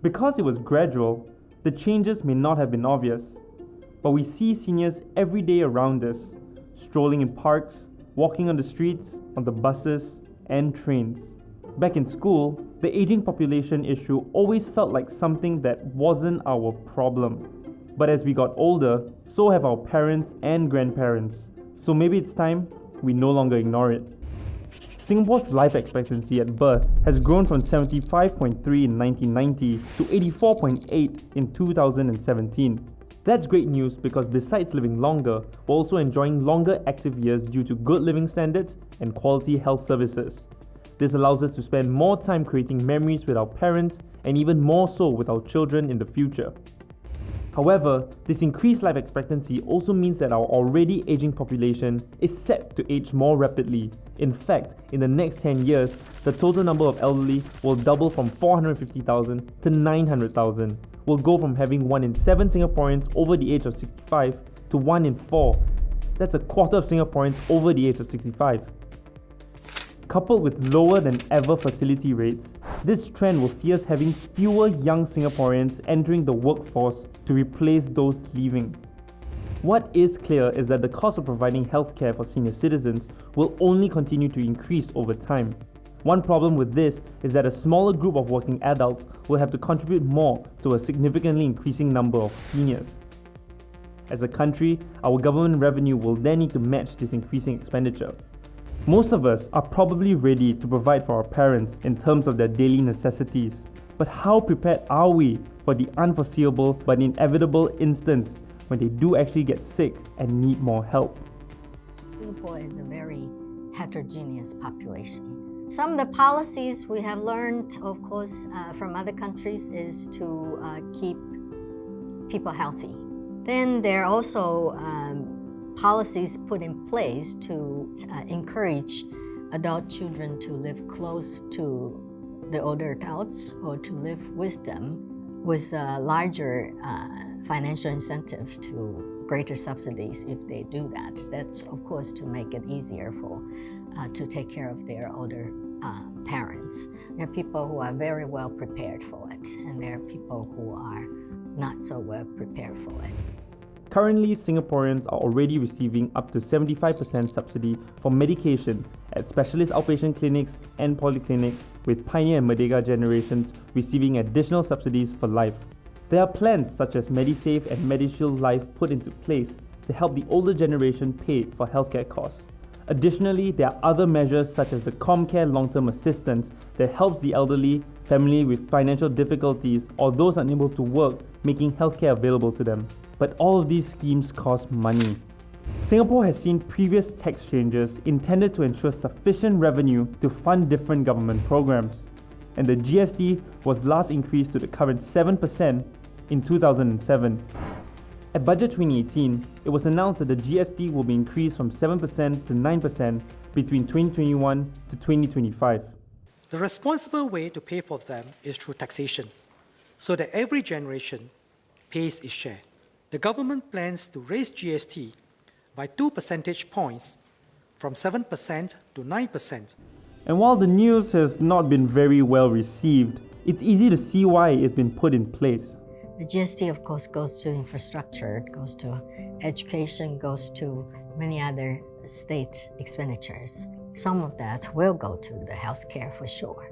Because it was gradual, the changes may not have been obvious, but we see seniors every day around us, strolling in parks, walking on the streets, on the buses, and trains. Back in school, the aging population issue always felt like something that wasn't our problem. But as we got older, so have our parents and grandparents. So maybe it's time we no longer ignore it. Singapore's life expectancy at birth has grown from 75.3 in 1990 to 84.8 in 2017. That's great news because besides living longer, we're also enjoying longer active years due to good living standards and quality health services. This allows us to spend more time creating memories with our parents and even more so with our children in the future. However, this increased life expectancy also means that our already aging population is set to age more rapidly. In fact, in the next 10 years, the total number of elderly will double from 450,000 to 900,000. We'll go from having 1 in 7 Singaporeans over the age of 65 to 1 in 4. That's a quarter of Singaporeans over the age of 65. Coupled with lower than ever fertility rates, this trend will see us having fewer young Singaporeans entering the workforce to replace those leaving. What is clear is that the cost of providing healthcare for senior citizens will only continue to increase over time. One problem with this is that a smaller group of working adults will have to contribute more to a significantly increasing number of seniors. As a country, our government revenue will then need to match this increasing expenditure. Most of us are probably ready to provide for our parents in terms of their daily necessities. But how prepared are we for the unforeseeable but inevitable instance when they do actually get sick and need more help? Singapore is a very heterogeneous population. Some of the policies we have learned, of course, from other countries is to keep people healthy. Then there are also policies put in place to encourage adult children to live close to the older adults or to live with them with a larger financial incentive to greater subsidies if they do that. That's of course to make it easier for to take care of their older parents. There are people who are very well prepared for it, and there are people who are not so well prepared for it. Currently, Singaporeans are already receiving up to 75% subsidy for medications at specialist outpatient clinics and polyclinics, with Pioneer and Merdeka generations receiving additional subsidies for life. There are plans such as MediSave and MediShield Life put into place to help the older generation pay for healthcare costs. Additionally, there are other measures such as the ComCare long-term assistance that helps the elderly, family with financial difficulties, or those unable to work, making healthcare available to them. But all of these schemes cost money. Singapore has seen previous tax changes intended to ensure sufficient revenue to fund different government programs, and the GST was last increased to the current 7% in 2007. At Budget 2018, it was announced that the GST will be increased from 7% to 9% between 2021 to 2025. The responsible way to pay for them is through taxation, so that every generation pays its share. The government plans to raise GST by 2 percentage points from 7% to 9%. And while the news has not been very well received, it's easy to see why it's been put in place. The GST, of course, goes to infrastructure, it goes to education, goes to many other state expenditures. Some of that will go to the healthcare for sure.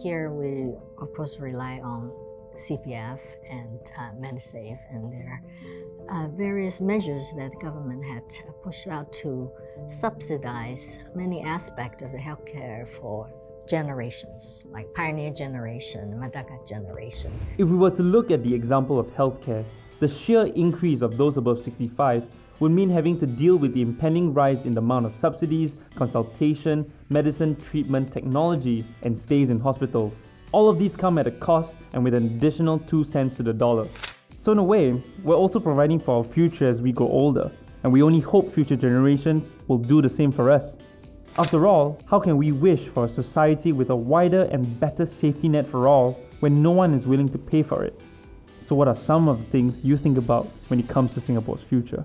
Here we, of course, rely on CPF and MediSave, and there are various measures that the government had pushed out to subsidize many aspects of the healthcare for generations, like Pioneer generation, Merdeka generation. If we were to look at the example of healthcare, the sheer increase of those above 65 would mean having to deal with the impending rise in the amount of subsidies, consultation, medicine, treatment, technology, and stays in hospitals. All of these come at a cost and with an additional 2 cents to the dollar. So in a way, we're also providing for our future as we grow older, and we only hope future generations will do the same for us. After all, how can we wish for a society with a wider and better safety net for all when no one is willing to pay for it? So what are some of the things you think about when it comes to Singapore's future?